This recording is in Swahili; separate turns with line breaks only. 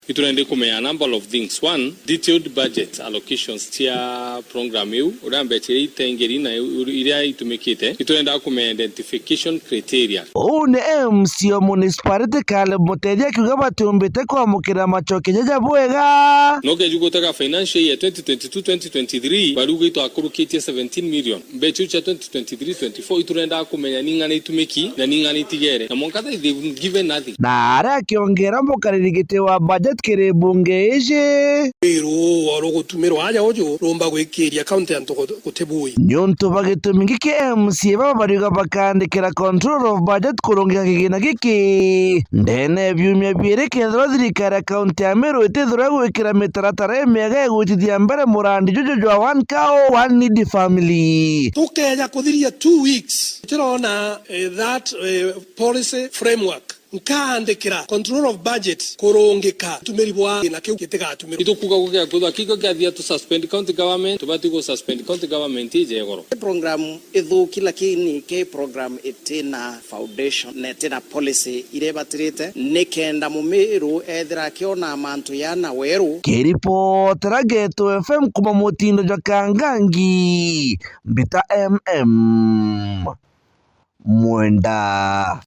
iturende kumenya a number of things. One, detailed budget allocations tia program yu urambe chiri itengeri na iria itumikite iturenda kumenya identification criteria.
Une MC municipality kale muteja kiuga batumbite kwa mukira machoke jaja bwega
noge jugotaka financial year 2022-2023 barugo ito akurukitie 17 million bechu cha 2023-24 iturenda kumenya ningana itumiki na ningana itigere na Mwangaza they've given nothing
na ara kiongera mukaririgite wa budget kire bunge eje
Meru waro gutumiro aja ojo romba gwikiria account ya ntoko gutebui
nyonto bagitumingike MC baba bariga bakandikira control of budget kurongera kigina giki ndene byumye byerekeza thirikari account ya Meru itethura gwikira mitaratara emega egutithia mbere murandi jojo jwa one cow one needy family
tukeja kuthiria 2 weeks tirona that policy framework nkaandikira control of budget kurungika tumeribwa na kiu gitiga tumeru
itukuga kuga kuda kiko gathia to suspend county government tubati go suspend county government ije goro
program ithu kila kini ke program itina foundation netina policy irebatirite nikenda mumiru ethira kiona mantu yana weru
kiripotera Geto FM kuma mutindo jwa Kangangi mbita MM Mwenda